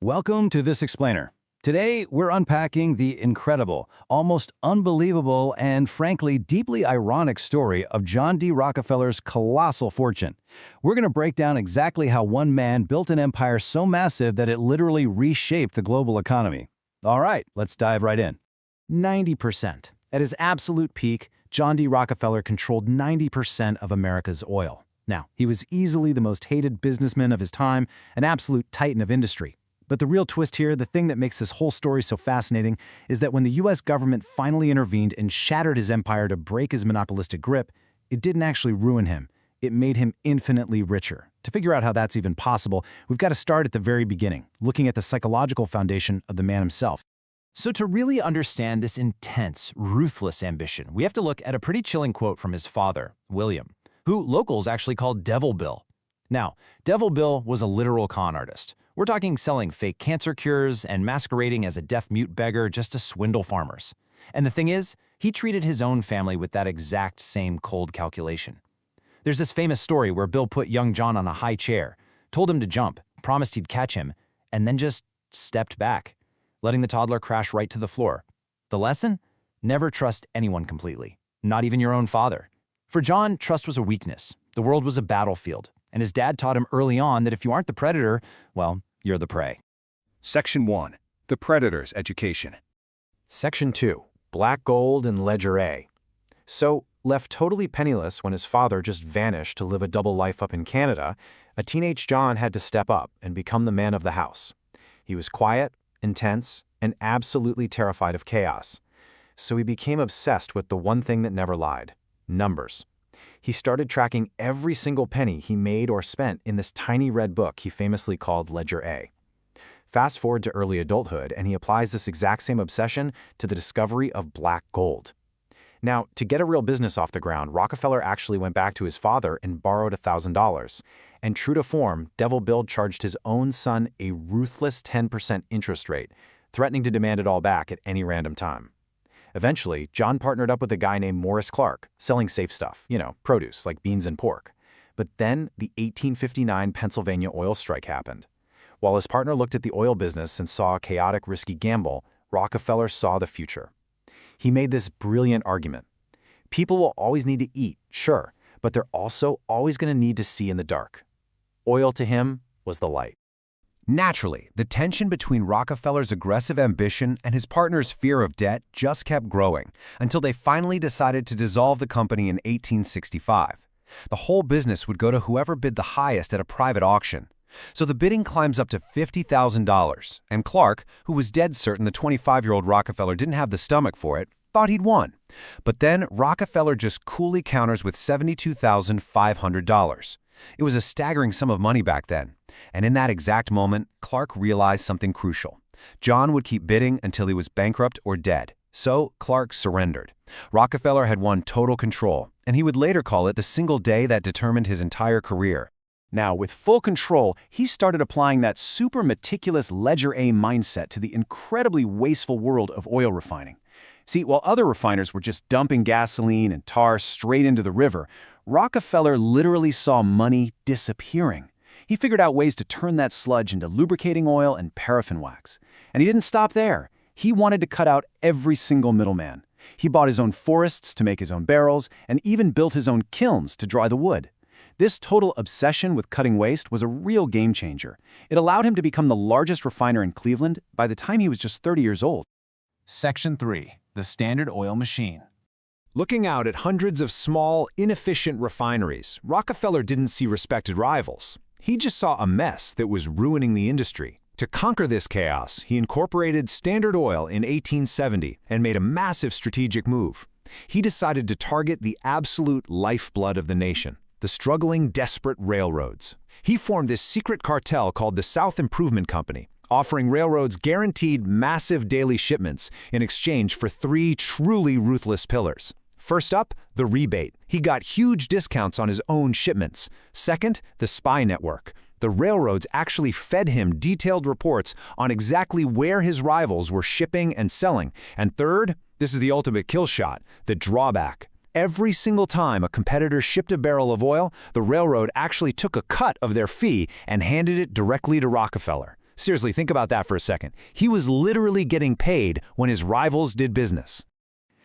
Welcome to This Explainer. Today, we're unpacking the incredible, almost unbelievable, and frankly, deeply ironic story of John D. Rockefeller's colossal fortune. We're going to break down exactly how one man built an empire so massive that it literally reshaped the global economy. All right, let's dive right in. 90%. At his absolute peak, John D. Rockefeller controlled 90% of America's oil. Now, he was easily the most hated businessman of his time, an absolute titan of industry. But the real twist here, the thing that makes this whole story so fascinating, is that when the US government finally intervened and shattered his empire to break his monopolistic grip, it didn't actually ruin him. It made him infinitely richer. To figure out how that's even possible, we've got to start at the very beginning, looking at the psychological foundation of the man himself. So to really understand this intense, ruthless ambition, we have to look at a pretty chilling quote from his father, William, who locals actually called Devil Bill. Now, Devil Bill was a literal con artist. We're talking selling fake cancer cures and masquerading as a deaf-mute beggar just to swindle farmers. And the thing is, he treated his own family with that exact same cold calculation. There's this famous story where Bill put young John on a high chair, told him to jump, promised he'd catch him, and then just stepped back, letting the toddler crash right to the floor. The lesson? Never trust anyone completely, not even your own father. For John, trust was a weakness. The world was a battlefield, and his dad taught him early on that if you aren't the predator, well, you're the prey. Section 1. The Predator's Education. Section 2. Black Gold and Ledger A. So, left totally penniless when his father just vanished to live a double life up in Canada, a teenage John had to step up and become the man of the house. He was quiet, intense, and absolutely terrified of chaos. So he became obsessed with the one thing that never lied: numbers. He started tracking every single penny he made or spent in this tiny red book he famously called Ledger A. Fast forward to early adulthood, and he applies this exact same obsession to the discovery of black gold. Now, to get a real business off the ground, Rockefeller actually went back to his father and borrowed $1,000. And true to form, Devil Bill charged his own son a ruthless 10% interest rate, threatening to demand it all back at any random time. Eventually, John partnered up with a guy named Morris Clark, selling safe stuff, produce like beans and pork. But then the 1859 Pennsylvania oil strike happened. While his partner looked at the oil business and saw a chaotic, risky gamble, Rockefeller saw the future. He made this brilliant argument. People will always need to eat, sure, but they're also always going to need to see in the dark. Oil to him was the light. Naturally, the tension between Rockefeller's aggressive ambition and his partner's fear of debt just kept growing until they finally decided to dissolve the company in 1865. The whole business would go to whoever bid the highest at a private auction. So the bidding climbs up to $50,000, and Clark, who was dead certain the 25-year-old Rockefeller didn't have the stomach for it, thought he'd won. But then Rockefeller just coolly counters with $72,500. It was a staggering sum of money back then. And in that exact moment, Clark realized something crucial. John would keep bidding until he was bankrupt or dead. So Clark surrendered. Rockefeller had won total control, and he would later call it the single day that determined his entire career. Now, with full control, he started applying that super meticulous Ledger A mindset to the incredibly wasteful world of oil refining. See, while other refiners were just dumping gasoline and tar straight into the river, Rockefeller literally saw money disappearing. He figured out ways to turn that sludge into lubricating oil and paraffin wax. And he didn't stop there. He wanted to cut out every single middleman. He bought his own forests to make his own barrels, and even built his own kilns to dry the wood. This total obsession with cutting waste was a real game changer. It allowed him to become the largest refiner in Cleveland by the time he was just 30 years old. Section 3. The Standard Oil Machine. Looking out at hundreds of small, inefficient refineries, Rockefeller didn't see respected rivals. He just saw a mess that was ruining the industry. To conquer this chaos, he incorporated Standard Oil in 1870 and made a massive strategic move. He decided to target the absolute lifeblood of the nation, the struggling, desperate railroads. He formed this secret cartel called the South Improvement Company, offering railroads guaranteed massive daily shipments in exchange for 3 truly ruthless pillars. First up, the rebate. He got huge discounts on his own shipments. Second, the spy network. The railroads actually fed him detailed reports on exactly where his rivals were shipping and selling. And third, this is the ultimate kill shot, the drawback. Every single time a competitor shipped a barrel of oil, the railroad actually took a cut of their fee and handed it directly to Rockefeller. Seriously, think about that for a second. He was literally getting paid when his rivals did business.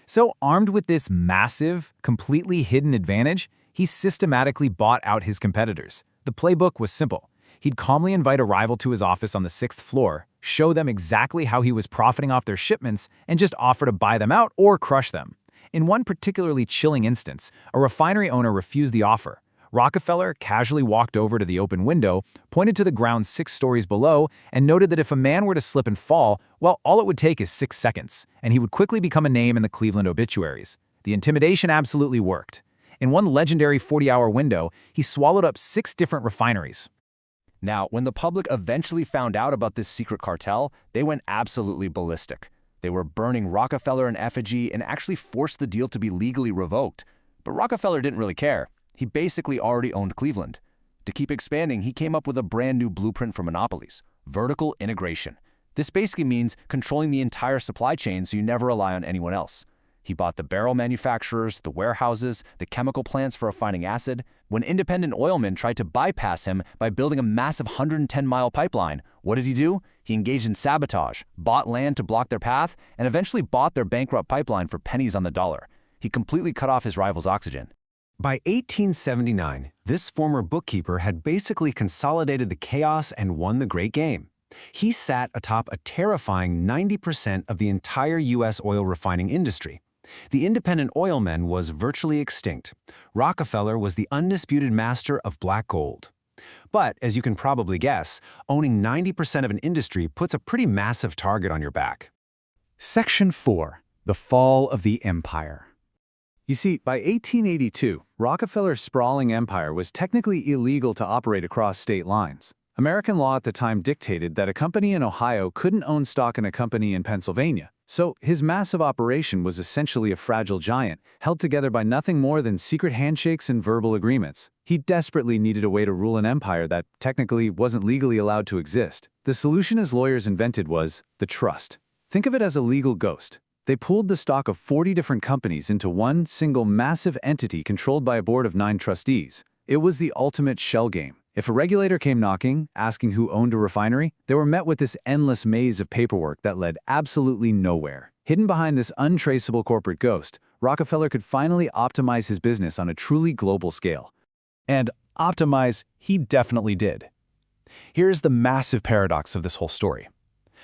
So armed with this massive, completely hidden advantage, he systematically bought out his competitors. The playbook was simple. He'd calmly invite a rival to his office on the 6th floor, show them exactly how he was profiting off their shipments, and just offer to buy them out or crush them. In one particularly chilling instance, a refinery owner refused the offer. Rockefeller casually walked over to the open window, pointed to the ground 6 stories below, and noted that if a man were to slip and fall, well, all it would take is 6 seconds, and he would quickly become a name in the Cleveland obituaries. The intimidation absolutely worked. In one legendary 40-hour window, he swallowed up 6 different refineries. Now, when the public eventually found out about this secret cartel, they went absolutely ballistic. They were burning Rockefeller in effigy and actually forced the deal to be legally revoked. But Rockefeller didn't really care. He basically already owned Cleveland. To keep expanding, he came up with a brand new blueprint for monopolies: vertical integration. This basically means controlling the entire supply chain so you never rely on anyone else. He bought the barrel manufacturers, the warehouses, the chemical plants for refining acid. When independent oilmen tried to bypass him by building a massive 110-mile pipeline, what did he do? He engaged in sabotage, bought land to block their path, and eventually bought their bankrupt pipeline for pennies on the dollar. He completely cut off his rival's oxygen. By 1879, this former bookkeeper had basically consolidated the chaos and won the great game. He sat atop a terrifying 90% of the entire U.S. oil refining industry. The independent oilman was virtually extinct. Rockefeller was the undisputed master of black gold. But, as you can probably guess, owning 90% of an industry puts a pretty massive target on your back. Section 4. The Fall of the Empire. You see, by 1882, Rockefeller's sprawling empire was technically illegal to operate across state lines. American law at the time dictated that a company in Ohio couldn't own stock in a company in Pennsylvania. So his massive operation was essentially a fragile giant, held together by nothing more than secret handshakes and verbal agreements. He desperately needed a way to rule an empire that technically wasn't legally allowed to exist. The solution his lawyers invented was the trust. Think of it as a legal ghost. They pooled the stock of 40 different companies into one single massive entity controlled by a board of 9 trustees. It was the ultimate shell game. If a regulator came knocking, asking who owned a refinery, they were met with this endless maze of paperwork that led absolutely nowhere. Hidden behind this untraceable corporate ghost, Rockefeller could finally optimize his business on a truly global scale. And optimize, he definitely did. Here's the massive paradox of this whole story.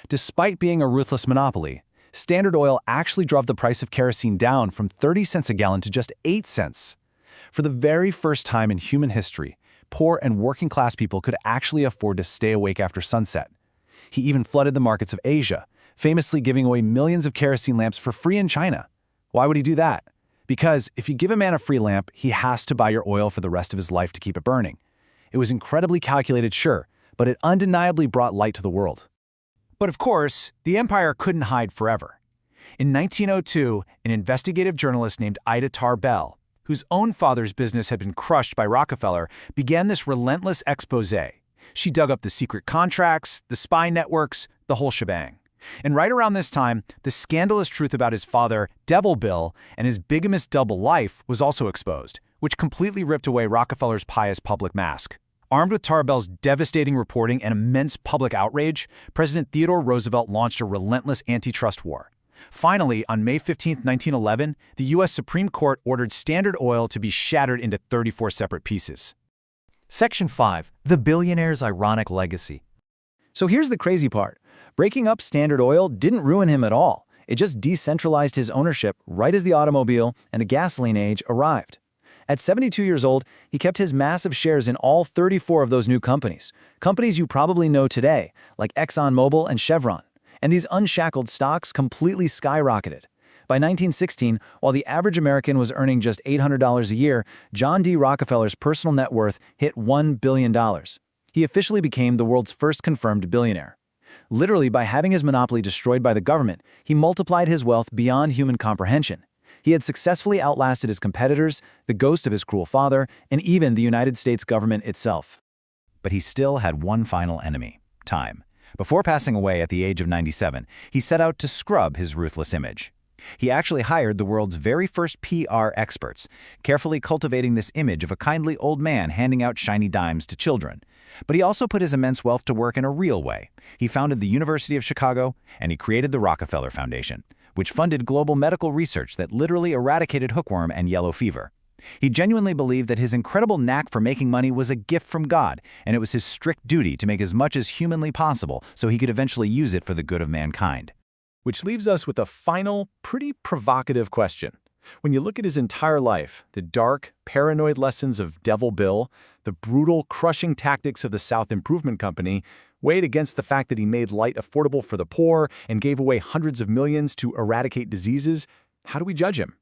Despite being a ruthless monopoly, Standard Oil actually drove the price of kerosene down from 30 cents a gallon to just 8 cents. For the very first time in human history, poor and working-class people could actually afford to stay awake after sunset. He even flooded the markets of Asia, famously giving away millions of kerosene lamps for free in China. Why would he do that? Because if you give a man a free lamp, he has to buy your oil for the rest of his life to keep it burning. It was incredibly calculated, sure, but it undeniably brought light to the world. But of course, the empire couldn't hide forever. In 1902, an investigative journalist named Ida Tarbell, whose own father's business had been crushed by Rockefeller, began this relentless expose. She dug up the secret contracts, the spy networks, the whole shebang. And right around this time, the scandalous truth about his father, Devil Bill, and his bigamous double life was also exposed, which completely ripped away Rockefeller's pious public mask. Armed with Tarbell's devastating reporting and immense public outrage, President Theodore Roosevelt launched a relentless antitrust war. Finally, on May 15, 1911, the U.S. Supreme Court ordered Standard Oil to be shattered into 34 separate pieces. Section 5. The Billionaire's Ironic Legacy. So here's the crazy part. Breaking up Standard Oil didn't ruin him at all. It just decentralized his ownership right as the automobile and the gasoline age arrived. At 72 years old, he kept his massive shares in all 34 of those new companies. Companies you probably know today, like ExxonMobil and Chevron. And these unshackled stocks completely skyrocketed. By 1916, while the average American was earning just $800 a year, John D. Rockefeller's personal net worth hit $1 billion. He officially became the world's first confirmed billionaire. Literally, by having his monopoly destroyed by the government, he multiplied his wealth beyond human comprehension. He had successfully outlasted his competitors, the ghost of his cruel father, and even the United States government itself. But he still had one final enemy: time. Before passing away at the age of 97, he set out to scrub his ruthless image. He actually hired the world's very first PR experts, carefully cultivating this image of a kindly old man handing out shiny dimes to children. But he also put his immense wealth to work in a real way. He founded the University of Chicago, and he created the Rockefeller Foundation, which funded global medical research that literally eradicated hookworm and yellow fever. He genuinely believed that his incredible knack for making money was a gift from God, and it was his strict duty to make as much as humanly possible so he could eventually use it for the good of mankind. Which leaves us with a final, pretty provocative question. When you look at his entire life, the dark, paranoid lessons of Devil Bill, the brutal, crushing tactics of the South Improvement Company, weighed against the fact that he made light affordable for the poor and gave away hundreds of millions to eradicate diseases, how do we judge him?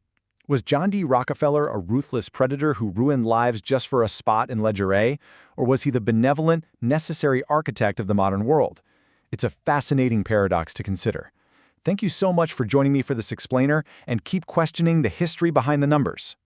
Was John D. Rockefeller a ruthless predator who ruined lives just for a spot in Ledger A, or was he the benevolent, necessary architect of the modern world? It's a fascinating paradox to consider. Thank you so much for joining me for this explainer, and keep questioning the history behind the numbers.